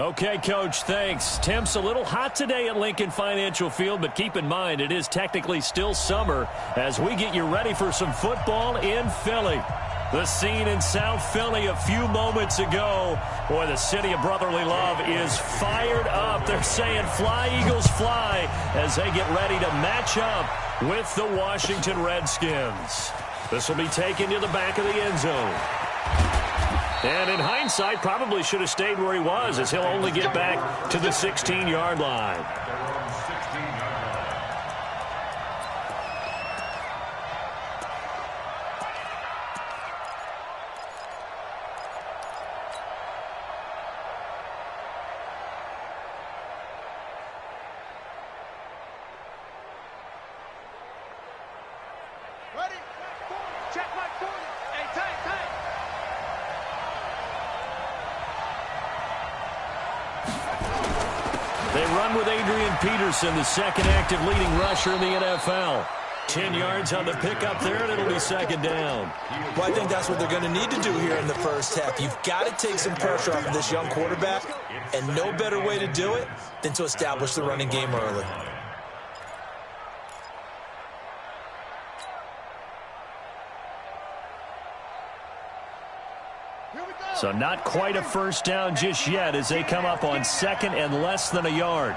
Okay, Coach, thanks. Temps a little hot today at Lincoln Financial Field, but keep in mind it is technically still summer as we get you ready for some football in Philly. The scene in South Philly a few moments ago. Boy, the city of brotherly love is fired up. They're saying, "Fly, Eagles, fly," as they get ready to match up with the Washington Redskins. This will be taken to the back of the end zone. And in hindsight, probably should have stayed where he was, as he'll only get back to the 16-yard line. The second active leading rusher in the NFL. 10 yards on the pickup there, and it'll be second down. Well, I think that's what they're going to need to do here in the first half. You've got to take some pressure off of this young quarterback, and no better way to do it than to establish the running game early. So not quite a first down just yet as they come up on second and less than a yard.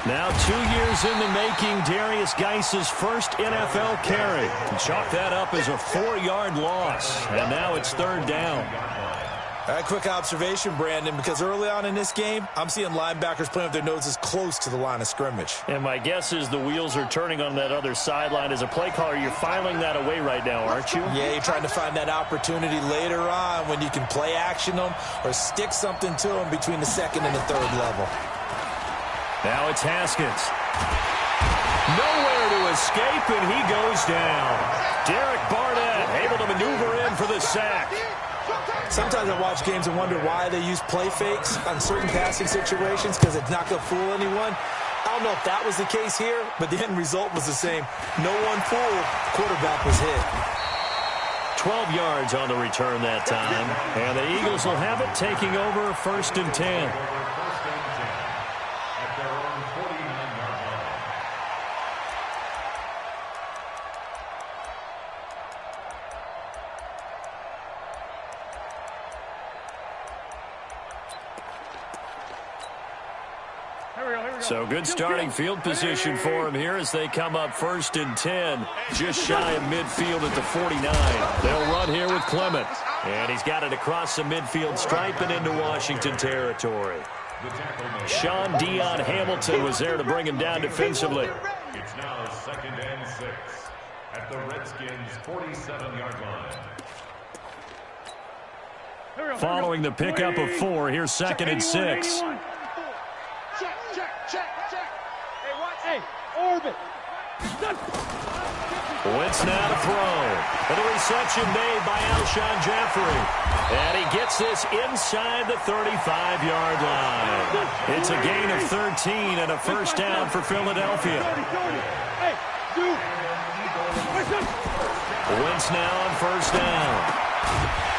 Now 2 years in the making, Darius Geis's first NFL carry. Chalk that up as a 4-yard loss, and now it's third down. A quick observation, Brandon, because early on in this game, I'm seeing linebackers playing with their noses close to the line of scrimmage. And my guess is the wheels are turning on that other sideline. As a play caller, you're filing that away right now, aren't you? Yeah, you're trying to find that opportunity later on when you can play action them or stick something to them between the second and the third level. Now it's Haskins. Nowhere to escape, and he goes down. Derek Barnett able to maneuver in for the sack. Sometimes I watch games and wonder why they use play fakes on certain passing situations, because it's not going to fool anyone. I don't know if that was the case here, but the end result was the same. No one fooled. Quarterback was hit. 12 yards on the return that time. And the Eagles will have it, taking over first and 10. So good starting field position for him here as they come up first and 10, just shy of midfield at the 49. They'll run here with Clement. And he's got it across the midfield stripe and into Washington territory. Sean Dion Hamilton was there to bring him down defensively. It's now second and 6 at the Redskins' 47-yard line. Following the pickup of 4, here's second and 6. Wentz now to throw. And a reception made by Alshon Jeffrey. And he gets this inside the 35-yard line. It's a gain of 13 and a first down for Philadelphia. Wentz now on first down.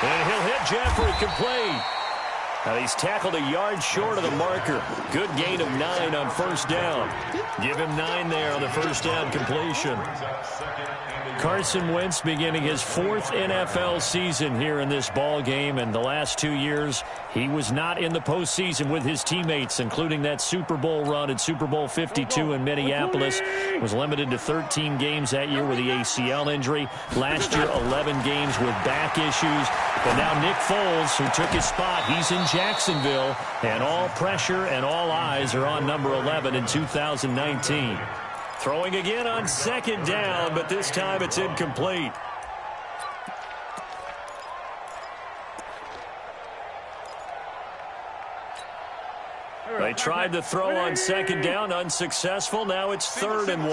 And he'll hit Jeffrey complete. He's tackled a yard short of the marker. Good gain of 9 on first down. Give him 9 there on the first down completion. Carson Wentz beginning his 4th NFL season here in this ball game, and the last 2 years he was not in the postseason with his teammates, including that Super Bowl run at Super Bowl 52 in Minneapolis. Was limited to 13 games that year with the ACL injury. Last year, 11 games with back issues. But now Nick Foles, who took his spot, he's in Jacksonville, and all pressure and all eyes are on number 11 in 2019. Throwing again on second down, but this time it's incomplete. They tried to throw on second down, unsuccessful. Now it's 3rd and 1.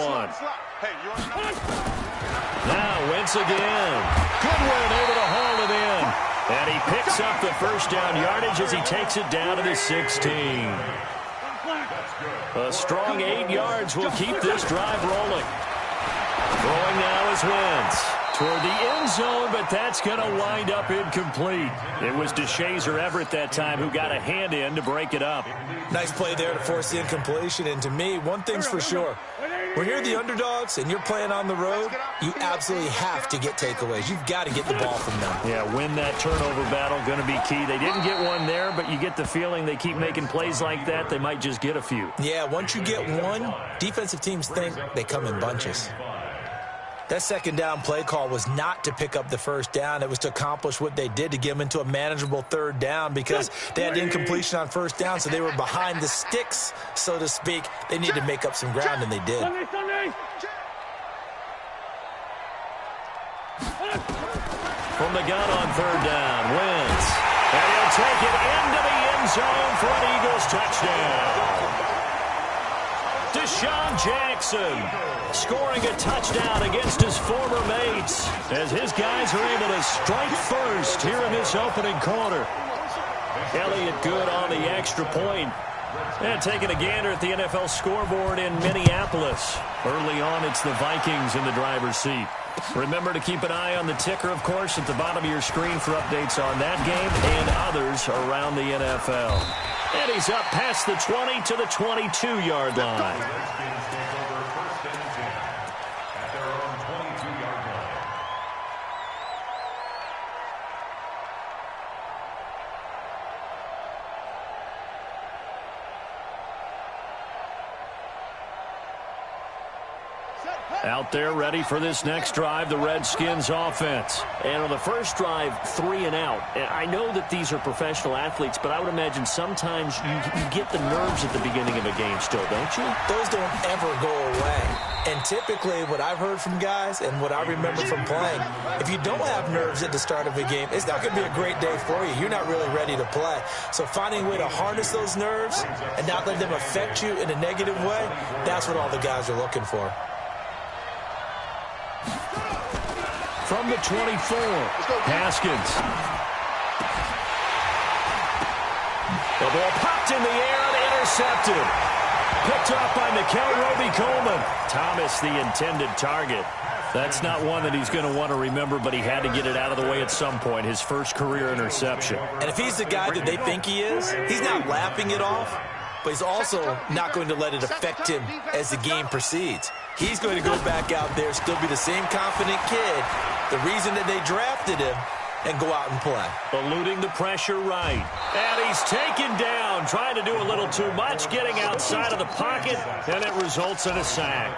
Now Wentz again. Goodwin able to haul it in. And he picks up the first down yardage as he takes it down to the 16. A strong 8 yards will keep this drive rolling. Throwing now is Wentz. Toward the end zone, but that's going to wind up incomplete. It was DeShazer Everett that time who got a hand in to break it up. Nice play there to force the incompletion. And to me, one thing's for sure. When you're the underdogs and you're playing on the road, you absolutely have to get takeaways. You've got to get the ball from them. Yeah, win that turnover battle, going to be key. They didn't get one there, but you get the feeling they keep making plays like that, they might just get a few. Yeah, once you get one, defensive teams think they come in bunches. That second down play call was not to pick up the first down. It was to accomplish what they did, to get them into a manageable third down, because they had incompletion on first down, so they were behind the sticks, so to speak. They needed to make up some ground, and they did. From the gun on third down, Wentz. And he'll take it into the end zone for an Eagles touchdown. Deshaun Jackson scoring a touchdown against his former mates as his guys are able to strike first here in this opening quarter. Elliott good on the extra point. And taking a gander at the NFL scoreboard in Minneapolis. Early on, it's the Vikings in the driver's seat. Remember to keep an eye on the ticker, of course, at the bottom of your screen for updates on that game and others around the NFL. And he's up past the 20 to the 22-yard line. Out there ready for this next drive, the Redskins offense. And on the first drive, 3 and out. And I know that these are professional athletes, but I would imagine sometimes you get the nerves at the beginning of a game still, don't you? Those don't ever go away. And typically what I've heard from guys and what I remember from playing, if you don't have nerves at the start of a game, it's not going to be a great day for you. You're not really ready to play. So finding a way to harness those nerves and not let them affect you in a negative way, that's what all the guys are looking for. From the 24, Haskins. The ball popped in the air and intercepted. Picked up by Mikel Roby-Coleman. Thomas, the intended target. That's not one that he's going to want to remember, but he had to get it out of the way at some point. His first career interception. And if he's the guy that they think he is, he's not laughing it off, but he's also not going to let it affect him as the game proceeds. He's going to go back out there, still be the same confident kid, the reason that they drafted him, and go out and play. Eluding the pressure right. And he's taken down, trying to do a little too much, getting outside of the pocket, and it results in a sack.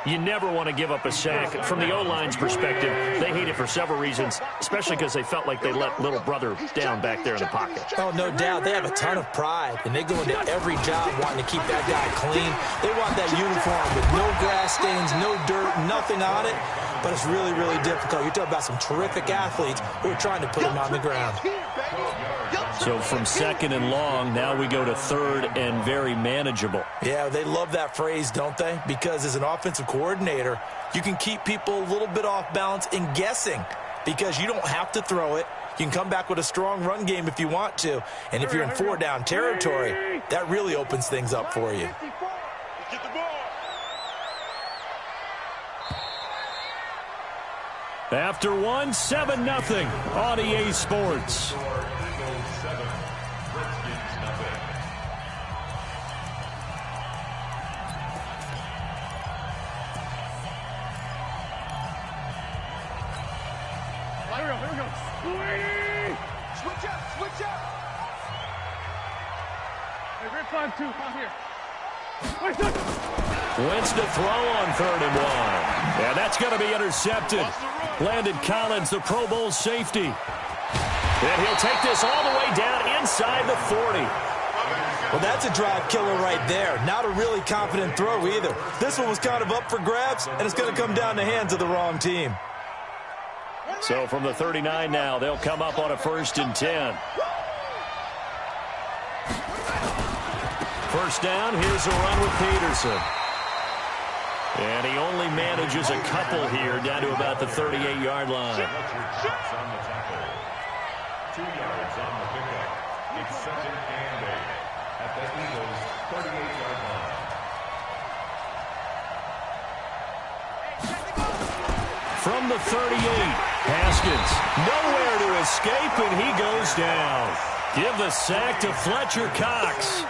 You never want to give up a sack. From the O-line's perspective, they hate it for several reasons, especially because they felt like they let little brother down back there in the pocket. Oh, no doubt. They have a ton of pride, and they go into every job wanting to keep that guy clean. They want that uniform with no grass stains, no dirt, nothing on it, but it's really, really difficult. You're talking about some terrific athletes who are trying to put him on the ground. So from second and long, now we go to third and very manageable. Yeah, they love that phrase, don't they? Because as an offensive coordinator, you can keep people a little bit off balance and guessing because you don't have to throw it. You can come back with a strong run game if you want to. And if you're in 4-down territory, that really opens things up for you. After one, 7-0 on EA Sports. Switch up. Hey, Red 5-2, out here. Wentz to throw on 3rd and 1. Yeah, that's going to be intercepted. Landon Collins, the Pro Bowl safety. And he'll take this all the way down inside the 40. Well, that's a drive killer right there. Not a really confident throw either. This one was kind of up for grabs, and it's going to come down the hands of the wrong team. So from the 39 now, they'll come up on a 1st and 10. First down, here's a run with Peterson. And he only manages a couple here down to about the 38-yard line. 2 yards on the pickup. It's 2nd and 8 at the Eagles' 38-yard line. from the 38. Haskins, nowhere to escape, and he goes down. Give the sack to Fletcher Cox.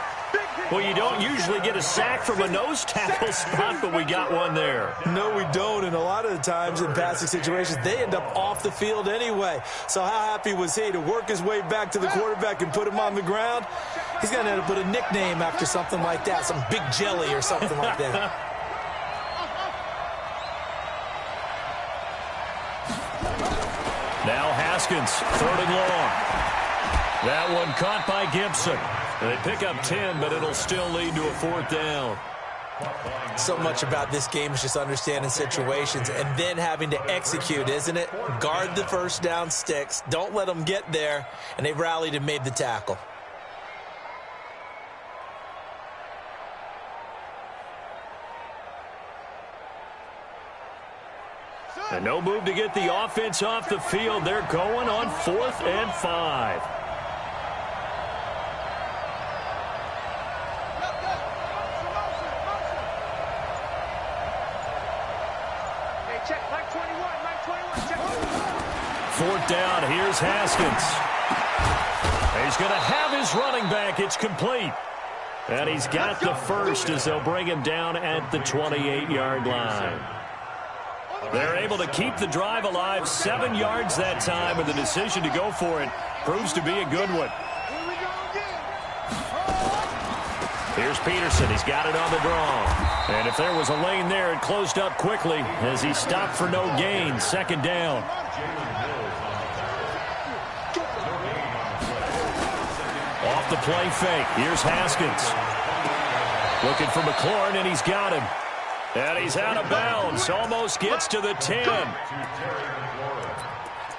Well, you don't usually get a sack from a nose tackle spot, but we got one there. No, we don't, and a lot of the times in passing situations, they end up off the field anyway. So how happy was he to work his way back to the quarterback and put him on the ground? He's going to end up with a nickname after something like that, some Big Jelly or something like that. Now Haskins, 3rd and long. That one caught by Gibson. They pick up 10, but it'll still lead to a 4th down. So much about this game is just understanding situations and then having to execute, isn't it? Guard the first down sticks. Don't let them get there. And they rallied and made the tackle. And no move to get the offense off the field. They're going on 4th and 5. Check, Mike 21, Mike 21, check. 4th down, here's Haskins. He's going to have his running back. It's complete. And he's got the first as they'll bring him down at the 28-yard line. They're able to keep the drive alive, 7 yards that time, and the decision to go for it proves to be a good one. Here's Peterson. He's got it on the draw. And if there was a lane there, it closed up quickly as he stopped for no gain. 2nd down. Off the play fake. Here's Haskins. Looking for McLaurin, and he's got him. And he's out of bounds. Almost gets to the 10.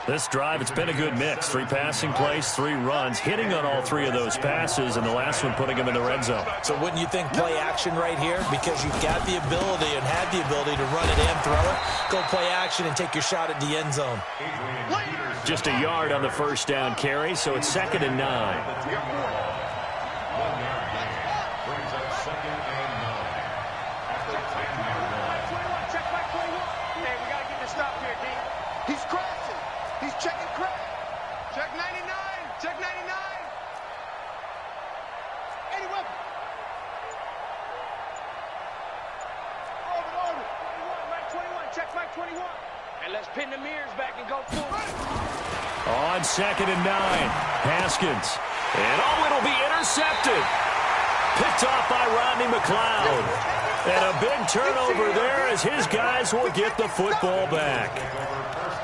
This drive, it's been a good mix. 3 passing plays, 3 runs, hitting on all 3 of those passes, and the last one putting him in the red zone. So wouldn't you think play action right here? Because you've got the ability and had the ability to run it and throw it. Go play action and take your shot at the end zone. Just a yard on the first down carry, so it's 2nd and 9. Pin the mirrors back and go forward. On 2nd and 9, Haskins. And it'll be intercepted. Picked off by Rodney McLeod. And a big turnover there as his guys will get the football back.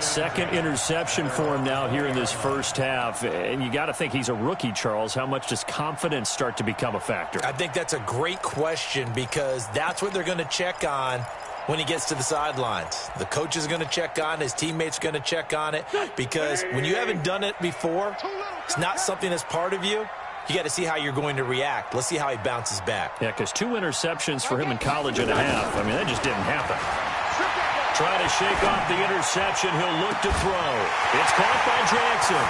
2nd interception for him now here in this first half. And you got to think he's a rookie, Charles. How much does confidence start to become a factor? I think that's a great question because that's what they're going to check on when he gets to the sidelines. The coach is going to check on it. His teammates are going to check on it because when you haven't done it before, it's not something that's part of you. You got to see how you're going to react. Let's see how he bounces back. Yeah, because 2 interceptions for him in college and a half. I mean, that just didn't happen. Trying to shake off the interception. He'll look to throw. It's caught by Jackson.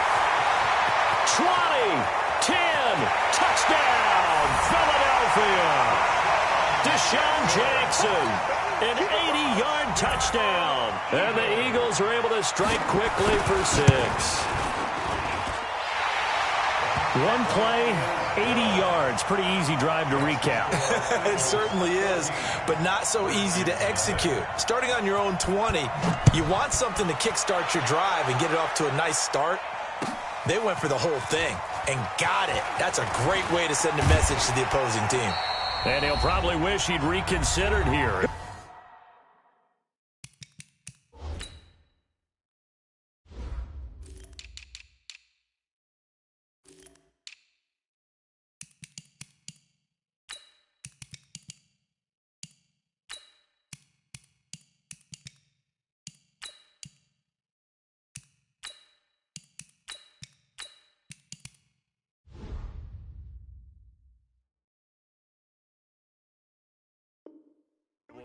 20, 10, touchdown, Philadelphia. Deshaun Jackson, an 80-yard touchdown. And the Eagles are able to strike quickly for 6. One play, 80 yards. Pretty easy drive to recap. It certainly is, but not so easy to execute. Starting on your own 20, you want something to kickstart your drive and get it off to a nice start. They went for the whole thing and got it. That's a great way to send a message to the opposing team. And he'll probably wish he'd reconsidered here.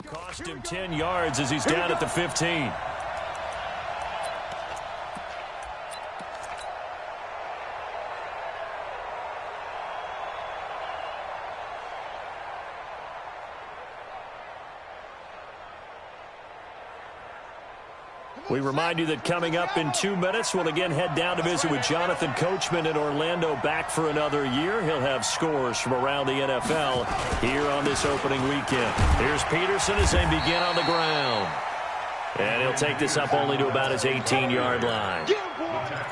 Cost him 10 yards as he's down at the 15. We remind you that coming up in 2 minutes, we'll again head down to visit with Jonathan Coachman in Orlando, back for another year. He'll have scores from around the NFL here on this opening weekend. Here's Peterson as they begin on the ground. And he'll take this up only to about his 18-yard line.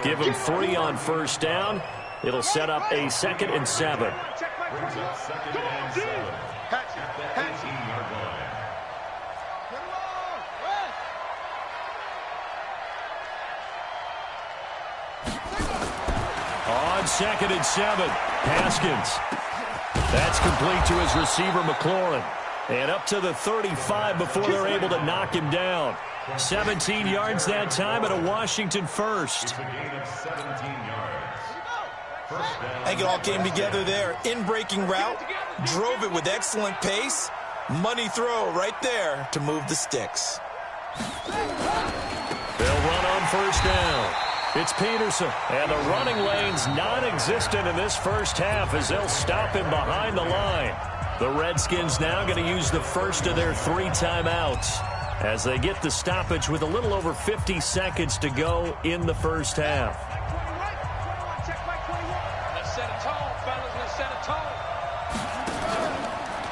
Give him 3 on first down. It'll set up a 2nd and 7. Brings up 2nd and 7 at the 18-yard line. On 2nd and 7, Haskins. That's complete to his receiver, McLaurin. And up to the 35 before they're able to knock him down. 17 yards that time and a Washington first. It's a gain of 17 yards. First down. I think it all came together there. In-breaking route, drove it with excellent pace. Money throw right there to move the sticks. They'll run on first down. It's Peterson, and the running lane's non-existent in this first half as they'll stop him behind the line. The Redskins now going to use the first of their 3 timeouts as they get the stoppage with a little over 50 seconds to go in the first half. Let's set a tone, fellas. Let's set a tone.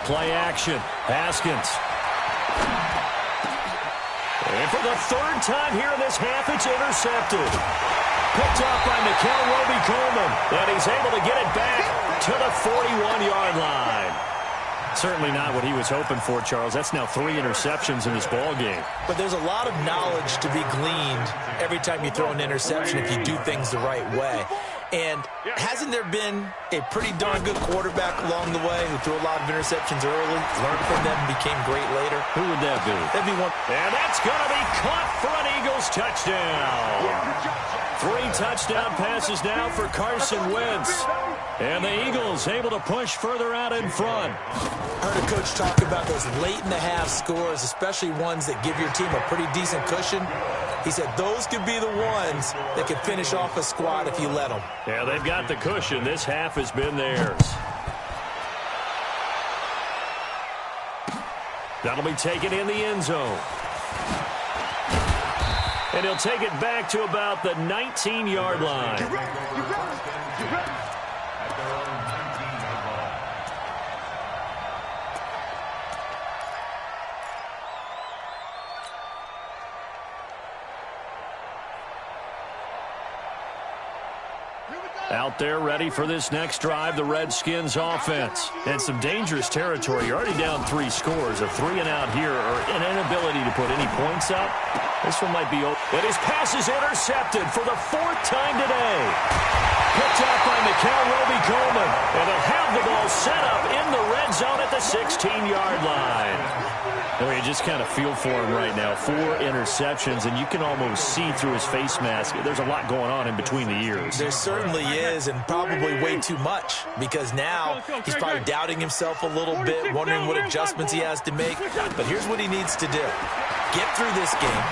Play action. Haskins. And for the 3rd time here in this half, it's intercepted. Picked up by Mikel Roby-Coleman. And he's able to get it back to the 41-yard line. Certainly not what he was hoping for, Charles. That's now 3 interceptions in this ball game. But there's a lot of knowledge to be gleaned every time you throw an interception if you do things the right way. And hasn't there been a pretty darn good quarterback along the way who threw a lot of interceptions early, learned from them, and became great later? Who would that be? That'd be one. And that's going to be caught for an Eagles touchdown. 3 touchdown passes now for Carson Wentz. And the Eagles able to push further out in front. I heard a coach talk about those late-in-the-half scores, especially ones that give your team a pretty decent cushion. He said those could be the ones that could finish off a squad if you let them. Yeah, they've got the cushion. This half has been theirs. That'll be taken in the end zone. And he'll take it back to about the 19-yard line. At their own 19-yard line. Out there ready for this next drive, the Redskins offense. And some dangerous territory. You're already down 3 scores. A 3 and out here, or an inability to put any points up. This one might be open. And his pass is intercepted for the 4th time today. Picked up by Mikel Roby-Coleman. And they'll have the ball set up in the red zone at the 16-yard line. And you just kind of feel for him right now. 4 interceptions, and you can almost see through his face mask. There's a lot going on in between the ears. There certainly is, and probably way too much, because now he's probably doubting himself a little bit, wondering what adjustments he has to make. But here's what he needs to do. Get through this game,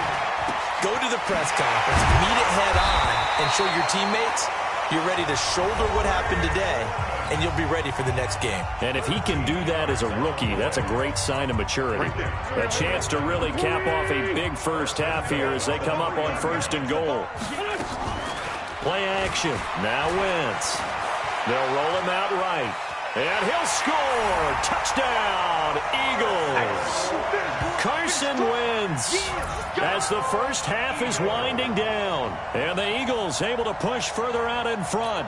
go to the press conference, meet it head on, and show your teammates you're ready to shoulder what happened today, and you'll be ready for the next game. And if he can do that as a rookie, that's a great sign of maturity. A chance to really cap off a big first half here as they come up on 1st and goal. Play action. Now Wentz. They'll roll him out right. And he'll score. Touchdown, Eagles. Carson Wentz as the first half is winding down. And the Eagles able to push further out in front.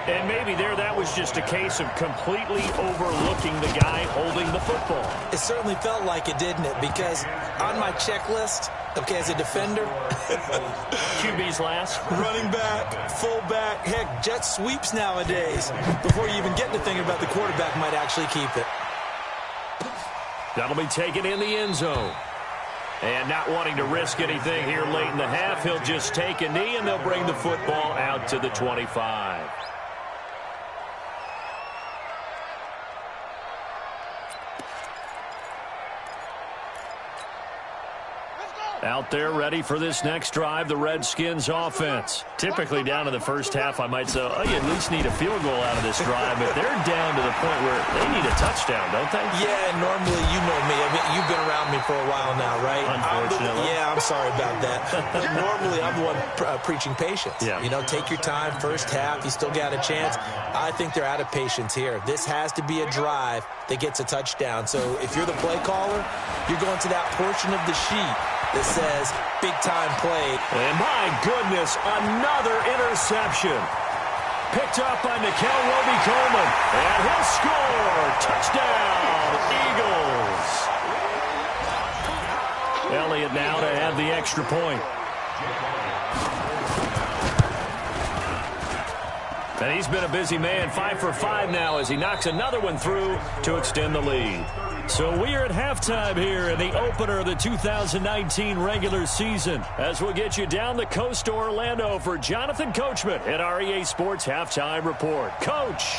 And maybe that was just a case of completely overlooking the guy holding the football. It certainly felt like it, didn't it? Because on my checklist, okay, as a defender, QB's last. running back, fullback, heck, jet sweeps nowadays. Before you even get to thinking about the quarterback might actually keep it. That'll be taken in the end zone. And not wanting to risk anything here late in the half, he'll just take a knee, and they'll bring the football out to the 25. Out there ready for this next drive, the Redskins offense. Typically down to the first half, I might say, oh, you at least need a field goal out of this drive, but they're down to the point where they need a touchdown, don't they? Yeah, normally, you know me. I mean, you've been around me for a while now, right? Unfortunately. I'm sorry about that. Normally, I'm the one preaching patience. Yeah. You know, take your time, first half, you still got a chance. I think they're out of patience here. This has to be a drive that gets a touchdown. So if you're the play caller, you're going to that portion of the sheet that says big-time play. And my goodness, another interception. Picked up by Nickel Roby-Coleman. And he'll score. Touchdown, Eagles. Elliott now to add the extra point. And he's been a busy man, 5 for 5 now as he knocks another one through to extend the lead. So we are at halftime here in the opener of the 2019 regular season as we'll get you down the coast to Orlando for Jonathan Coachman at REA Sports Halftime Report. Coach.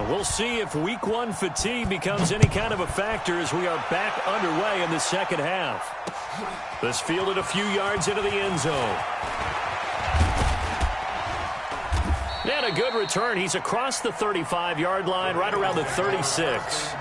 We'll see if week one fatigue becomes any kind of a factor as we are back underway in the second half. This fielded a few yards into the end zone. And a good return. He's across the 35-yard line, right around the 36.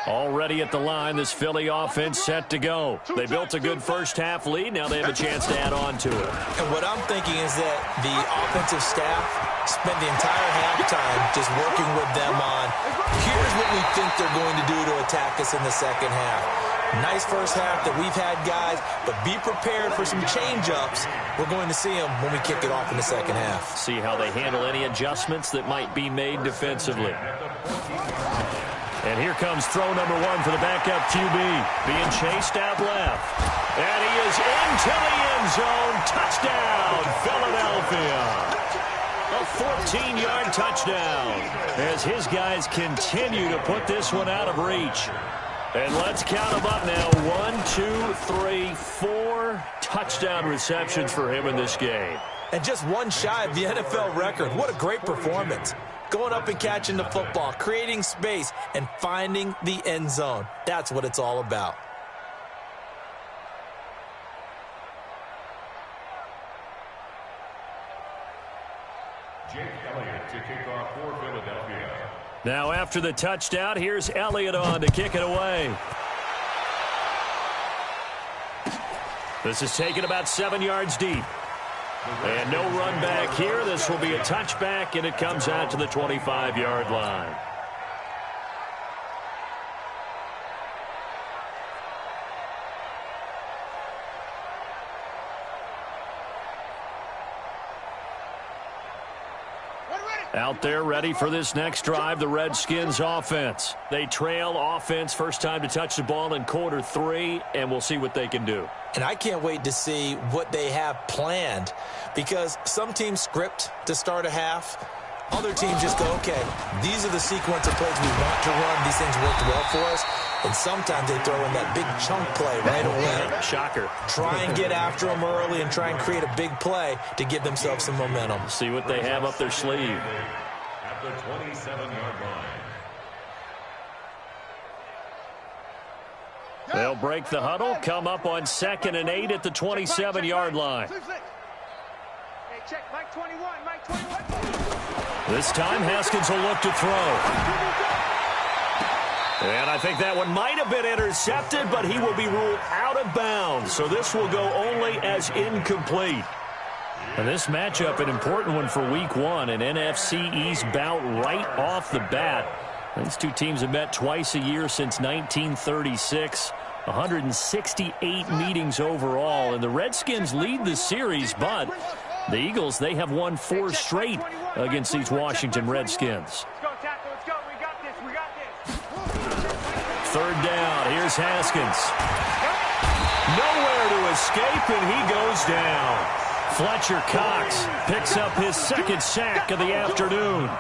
Already at the line, this Philly offense set to go. They built a good first-half lead. Now they have a chance to add on to it. And what I'm thinking is that the offensive staff spent the entire halftime just working with them on, here's what we think they're going to do to attack us in the second half. Nice first half that we've had, guys, but be prepared for some change-ups. We're going to see them when we kick it off in the second half. See how they handle any adjustments that might be made defensively. And here comes throw number 1 for the backup QB. Being chased out left. And he is into the end zone. Touchdown, Philadelphia. A 14-yard touchdown as his guys continue to put this one out of reach. And let's count them up now. 1, 2, 3, 4 touchdown receptions for him in this game. And just one shy of the NFL record. What a great performance. Going up and catching the football, creating space, and finding the end zone. That's what it's all about. Jake Elliott to kick off for Philadelphia. Now after the touchdown, here's Elliott on to kick it away. This is taken about 7 yards deep. And no run back here. This will be a touchback, and it comes out to the 25-yard line. Out there ready for this next drive, the Redskins offense. They trail offense, first time to touch the ball in quarter 3, and we'll see what they can do. And I can't wait to see what they have planned, because some teams script to start a half. Other teams just go, okay, these are the sequence of plays we want to run. These things worked well for us. And sometimes they throw in that big chunk play right away. Shocker. Try and get after them early and try and create a big play to give themselves some momentum. See what they have up their sleeve. At the 27-yard line. They'll break the huddle, come up on 2nd and 8 at the 27-yard line. Hey, check, Mike 21, Mike 21. This time, Haskins will look to throw. And I think that one might have been intercepted, but he will be ruled out of bounds. So this will go only as incomplete. And this matchup, an important one for week 1, an NFC East bout right off the bat. These two teams have met twice a year since 1936. 168 meetings overall. And the Redskins lead the series, but the Eagles, they have won 4 straight against these Washington Redskins. Let's go, tackle, let's go. We got this, we got this. 3rd down, here's Haskins. Nowhere to escape, and he goes down. Fletcher Cox picks up his 2nd sack of the afternoon.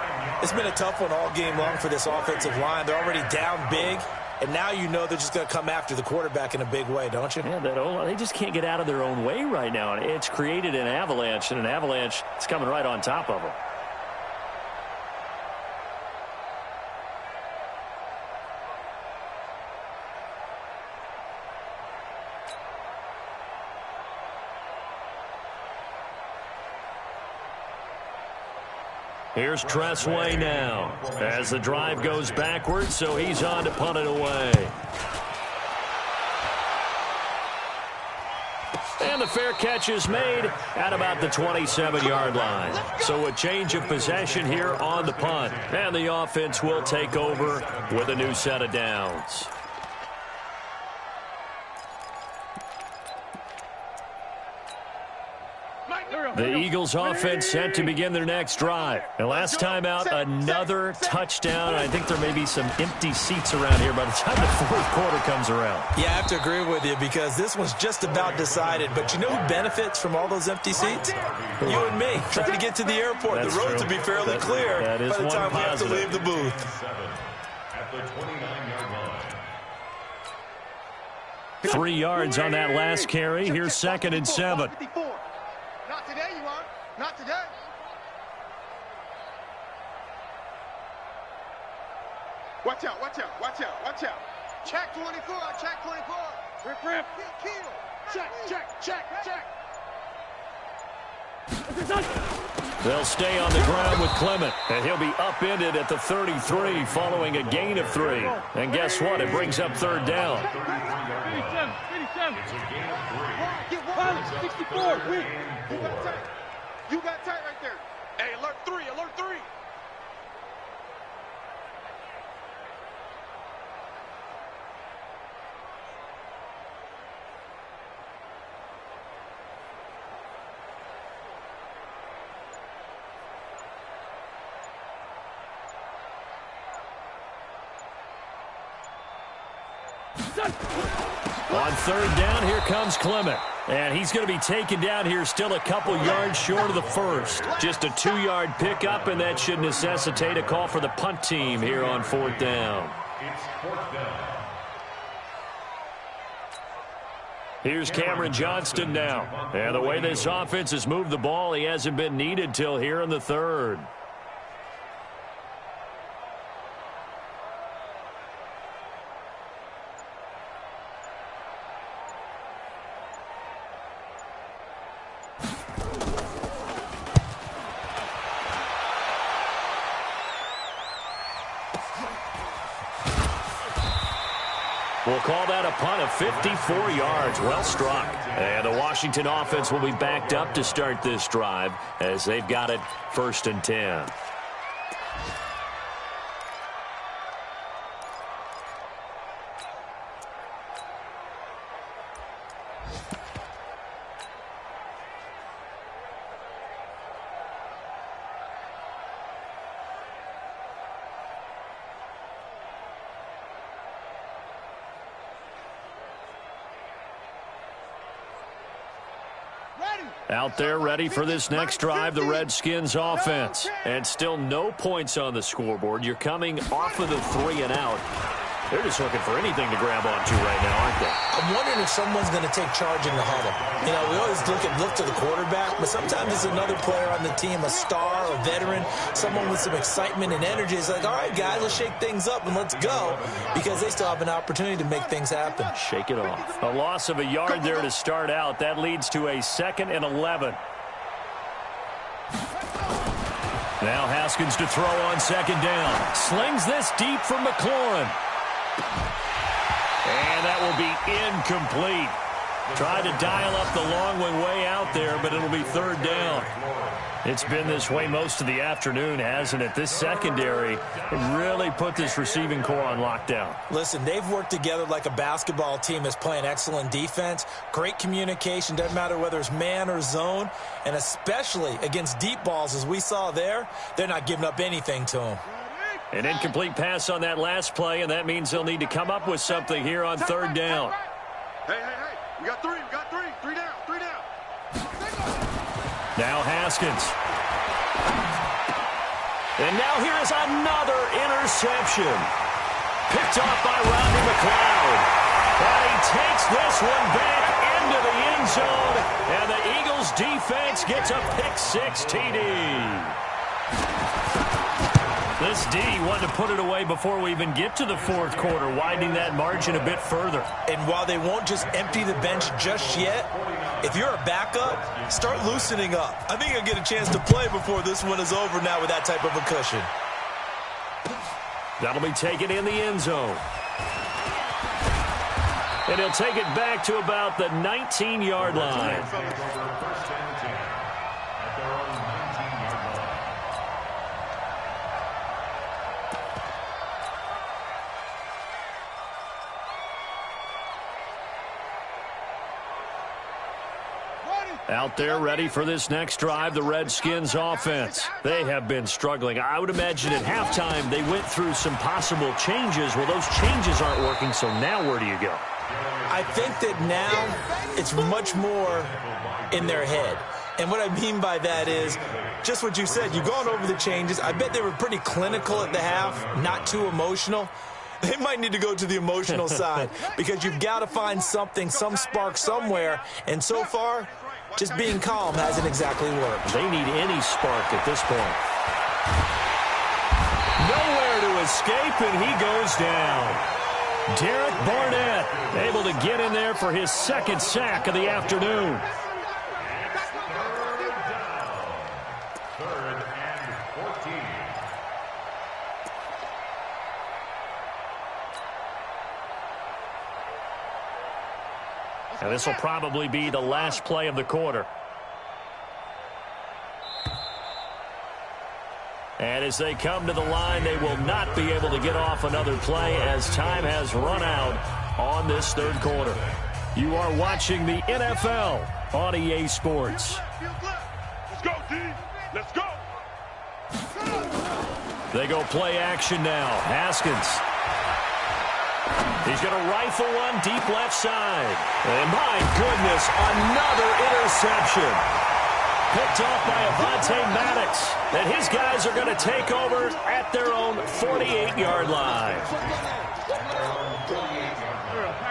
It's been a tough one all game long for this offensive line. They're already down big. and now you know they're just going to come after the quarterback in a big way, don't you? Yeah, they just can't get out of their own way right now. It's created an avalanche, and an avalanche is coming right on top of them. Here's Tressway now as the drive goes backwards, so he's on to punt it away. And the fair catch is made at about the 27-yard line. So a change of possession here on the punt. And the offense will take over with a new set of downs. The Eagles offense set to begin their next drive. And last time out, another touchdown. I think there may be some empty seats around here by the time the fourth quarter comes around. Yeah, I have to agree with you because this one's just about decided. But you know who benefits from all those empty seats? You and me, trying to get to the airport. The roads will be fairly clear by the time we have to leave the booth. At the 29-yard line. 3 yards on that last carry. Here's 2nd and 7. Not today, you are. Not today. Watch out, watch out, watch out, watch out. Check 24, check 24. Rip. Kill. Check. They'll stay on the ground with Clement, and he'll be upended at the 33 following a gain of 3. And guess what? It brings up 3rd down. 87. It's a gain of 3. Get 1. 64. You got tight right there. Hey, alert 3. On 3rd down, here comes Clement. And he's going to be taken down here still a couple yards short of the first. Just a 2-yard pickup, and that should necessitate a call for the punt team here on 4th down. It's 4th down. Here's Cameron Johnston now. And the way this offense has moved the ball, he hasn't been needed till here in the 3rd. We'll call that a punt of 54 yards. Well struck. And the Washington offense will be backed up to start this drive as they've got it 1st and 10. Out there ready for this next drive, the Redskins offense. And still no points on the scoreboard. You're coming off of the 3 and out. They're just looking for anything to grab onto right now, aren't they? I'm wondering if someone's going to take charge in the huddle. You know, we always look to the quarterback, but sometimes it's another player on the team, a star, a veteran, someone with some excitement and energy. It's like, all right, guys, let's shake things up and let's go, because they still have an opportunity to make things happen. Shake it off. A loss of a yard there to start out. That leads to a 2nd and 11. Now Haskins to throw on 2nd down. Slings this deep from McLaurin. And that will be incomplete. Tried to dial up the long one way out there, but it'll be 3rd down. It's been this way most of the afternoon, hasn't it? This secondary really put this receiving core on lockdown. Listen, they've worked together like a basketball team that's playing excellent defense. Great communication, doesn't matter whether it's man or zone. And especially against deep balls, as we saw there, they're not giving up anything to them. An incomplete pass on that last play, and that means they'll need to come up with something here on 3rd down. Hey. We got 3. 3 down. Now Haskins. And now here is another interception. Picked off by Rodney McLeod. And he takes this one back into the end zone. And the Eagles defense gets a pick-6 TD. This D wanted to put it away before we even get to the fourth quarter, widening that margin a bit further. And while they won't just empty the bench just yet, if you're a backup, start loosening up. I think you'll get a chance to play before this one is over now with that type of a cushion. That'll be taken in the end zone. And he'll take it back to about the 19-yard line. Out there ready for this next drive, the Redskins offense. They have been struggling. I would imagine at halftime they went through some possible changes. Well, those changes aren't working, so now where do you go? I think that now it's much more in their head. And what I mean by that is just what you said. You've gone over the changes. I bet they were pretty clinical at the half, not too emotional. They might need to go to the emotional side because you've got to find something, some spark somewhere. And so far, just being calm hasn't exactly worked. They need any spark at this point. Nowhere to escape, and he goes down. Derek Barnett able to get in there for his second sack of the afternoon. Third and 14. And this will probably be the last play of the quarter. And as they come to the line, they will not be able to get off another play as time has run out on this third quarter. You are watching the NFL on EA Sports. Let's go, D. Let's go. They go play action now. Haskins. He's going to rifle one deep left side. And my goodness, another interception. Picked off by Avonte Maddox. And his guys are going to take over at their own 48-yard line.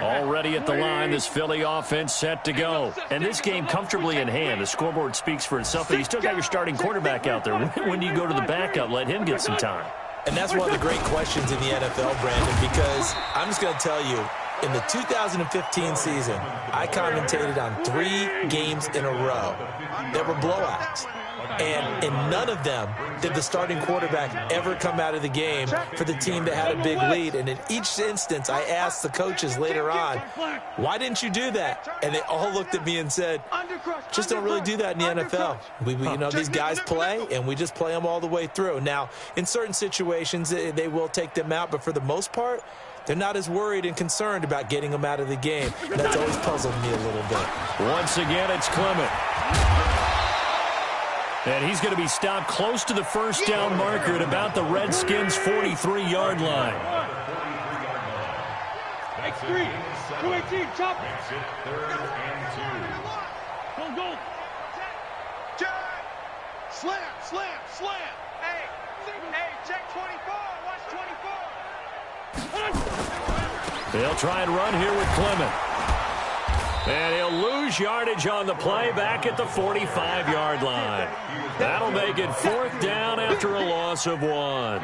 Already at the line, this Philly offense set to go. And this game comfortably in hand. The scoreboard speaks for itself, but you still got your starting quarterback out there. When do you go to the backup? Let him get some time. And that's one of the great questions in the NFL, Brandon, because I'm just going to tell you, in the 2015 season, I commentated on 3 games in a row that were blowouts. And in none of them did the starting quarterback ever come out of the game for the team that had a big lead. And in each instance, I asked the coaches later on, why didn't you do that? And they all looked at me and said, just don't really do that in the NFL. You know, these guys play, and we just play them all the way through. Now, in certain situations, they will take them out, but for the most part, they're not as worried and concerned about getting them out of the game. And that's always puzzled me a little bit. Once again, it's Clement. And he's going to be stopped close to the first down marker at about the Redskins' 43-yard line. X3, 218, chop. Makes it 3rd and 2. Go. Slam. Hey, check 24. Watch 24. They'll try and run here with Clement. And he'll lose yardage on the play back at the 45-yard line. That'll make it 4th down after a loss of 1.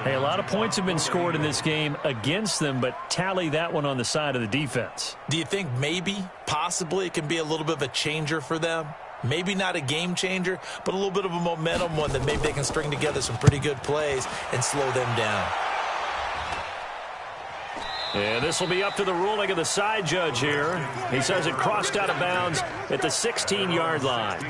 Hey, a lot of points have been scored in this game against them, but tally that one on the side of the defense. Do you think maybe, possibly, it can be a little bit of a changer for them? Maybe not a game changer, but a little bit of a momentum one that maybe they can string together some pretty good plays and slow them down. And this will be up to the ruling of the side judge here. He says it crossed out of bounds at the 16-yard line.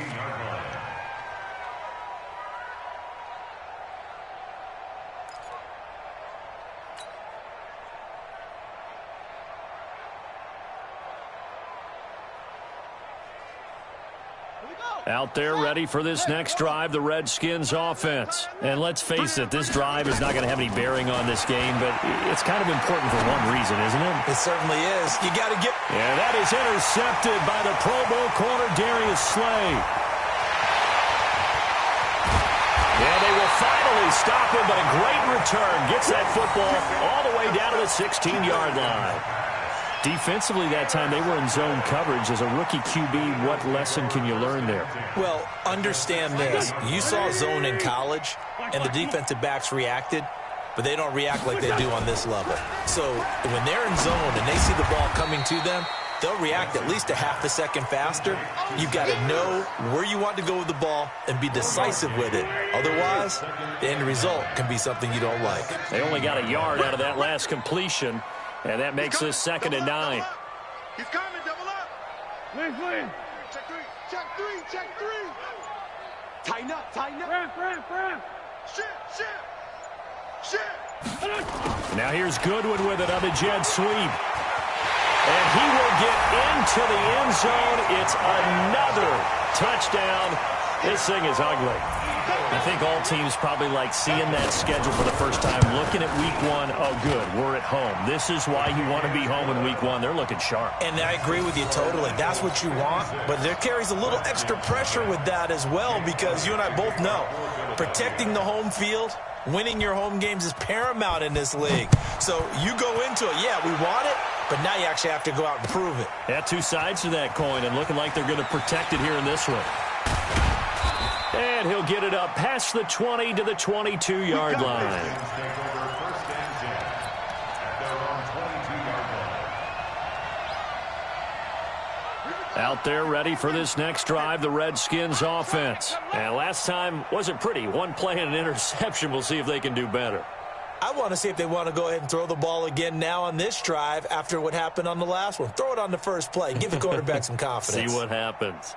Out there ready for this next drive, the Redskins offense. And let's face it, this drive is not going to have any bearing on this game, but it's kind of important for one reason, isn't it? It certainly is. You got to get... And that is intercepted by the Pro Bowl corner, Darius Slay. Yeah, they will finally stop him, but a great return. Gets that football all the way down to the 16-yard line. Defensively that time, they were in zone coverage. As a rookie QB, what lesson can you learn there? Well, understand this. You saw zone in college, and the defensive backs reacted, but they don't react like they do on this level. So when they're in zone and they see the ball coming to them, they'll react at least a half a second faster. You've got to know where you want to go with the ball and be decisive with it. Otherwise, the end result can be something you don't like. They only got a yard out of that last completion, and that makes this 2nd and 9. He's coming, double up. Lane. Check three. Tighten up. Ramp. Shit. Now here's Goodwin with it on the jet sweep. And he will get into the end zone. It's another touchdown. This thing is ugly. I think all teams probably like seeing that schedule for the first time, looking at week 1. Oh, good, we're at home. This is why you want to be home in week 1. They're looking sharp. And I agree with you totally. That's what you want. But there carries a little extra pressure with that as well, because you and I both know protecting the home field, winning your home games is paramount in this league. So you go into it, yeah, we want it, but now you actually have to go out and prove it. Yeah, two sides to that coin, and looking like they're going to protect it here in this one. And he'll get it up past the 20 to the 22-yard line. Out there ready for this next drive, the Redskins offense. And last time wasn't pretty. One play and an interception. We'll see if they can do better. I want to see if they want to go ahead and throw the ball again now on this drive after what happened on the last one. Throw it on the first play. Give the quarterback some confidence. See what happens.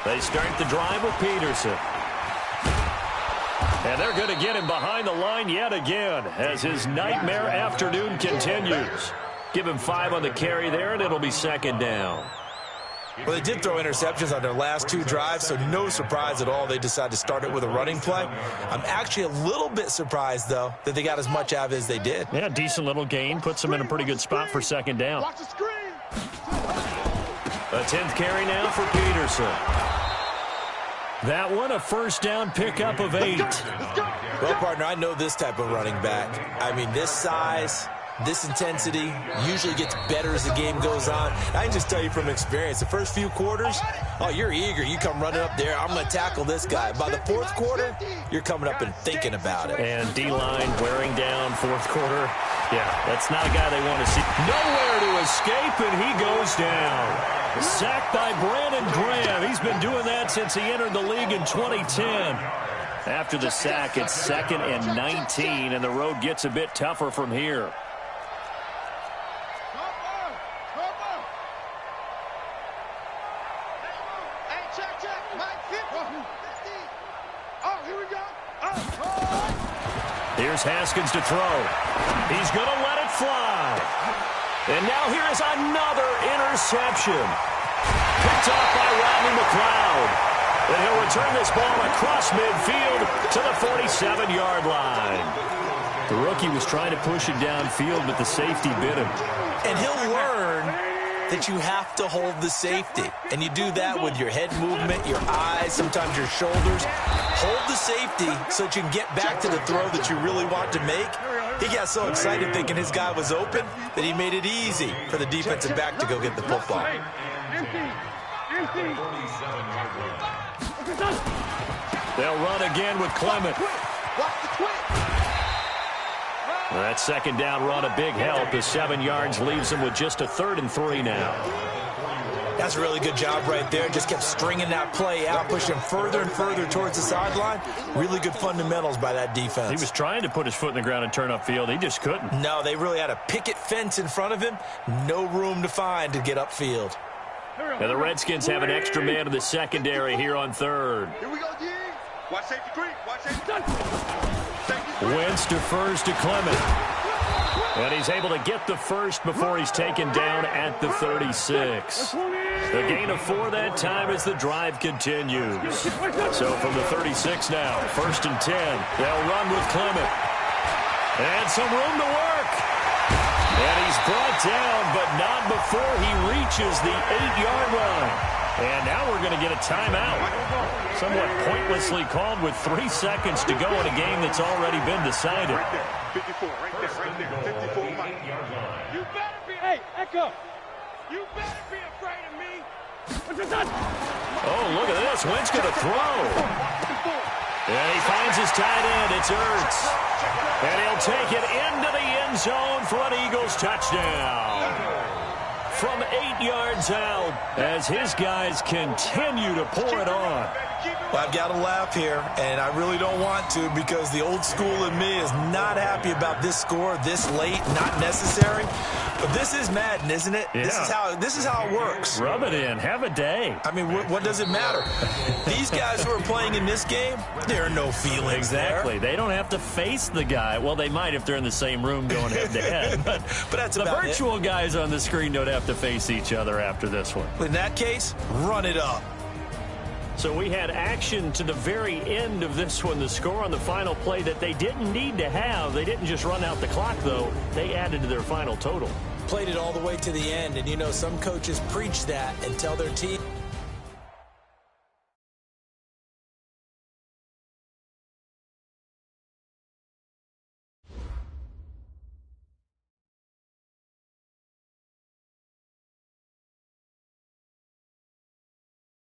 They start the drive with Peterson. And they're going to get him behind the line yet again as his nightmare afternoon continues. Give him 5 on the carry there, and it'll be 2nd down. Well, they did throw interceptions on their last 2 drives, so no surprise at all they decided to start it with a running play. I'm actually a little bit surprised, though, that they got as much out of it as they did. Yeah, decent little gain. Puts them in a pretty good spot for 2nd down. Watch the screen. A 10th carry now for Peterson. That one, a 1st down pickup of 8. Well, partner, I know this type of running back. I mean, this size, this intensity usually gets better as the game goes on. I can just tell you from experience, the first few quarters, oh, you're eager. You come running up there, I'm going to tackle this guy. By the 4th quarter, you're coming up and thinking about it. And D-line wearing down 4th quarter. Yeah, that's not a guy they want to see. Nowhere to escape, and he goes down. Sacked by Brandon Graham. He's been doing that since he entered the league in 2010. After the sack, it's 2nd and 19, and the road gets a bit tougher from here. Here's Haskins to throw. He's going to let it fly. And now here is another interception. Picked off by Rodney McLeod. And he'll return this ball across midfield to the 47-yard line. The rookie was trying to push it downfield, but the safety bit him. And he'll learn that you have to hold the safety. And you do that with your head movement, your eyes, sometimes your shoulders. Hold the safety so that you can get back to the throw that you really want to make. He got so excited thinking his guy was open that he made it easy for the defensive back to go get the football. They'll run again with Clement. That 2nd down run, a big help as 7 yards leaves them with just a 3rd and 3 now. That's a really good job right there. Just kept stringing that play out, pushing further and further towards the sideline. Really good fundamentals by that defense. He was trying to put his foot in the ground and turn upfield. He just couldn't. No, they really had a picket fence in front of him. No room to find to get upfield. Now the Redskins have an extra man in the secondary here on 3rd. Here we go, D. Watch safety green. Watch safety. Wentz defers to Clement. And he's able to get the first before he's taken down at the 36. A gain of 4 that time as the drive continues. So from the 36 now, 1st and 10. They'll run with Clement. And some room to work. And he's brought down, but not before he reaches the 8-yard line. And now we're going to get a timeout. Somewhat pointlessly called with 3 seconds to go in a game that's already been decided. Right there. 54, right there, right there. 54, Mike. You better be, hey, Echo. You better be afraid of me. Oh, look at this. Wentz going to throw. And he finds his tight end. It's Ertz. And he'll take it into the end zone for an Eagles touchdown. From 8 yards out as his guys continue to pour it on. Well, I've got to laugh here, and I really don't want to because the old school in me is not happy about this score this late, not necessary. But this is Madden, isn't it? Yeah. This is how it works. Rub it in. Have a day. I mean, what does it matter? These guys who are playing in this game, there are no feelings Exactly. there. They don't have to face the guy. Well, they might if they're in the same room going head-to-head. But that's the about virtual guys on the screen don't have to face each other after this one. In that case, run it up. So we had action to the very end of this one. The score on the final play that they didn't need to have. They didn't just run out the clock, though. They added to their final total. Played it all the way to the end, and you know some coaches preach that and tell their team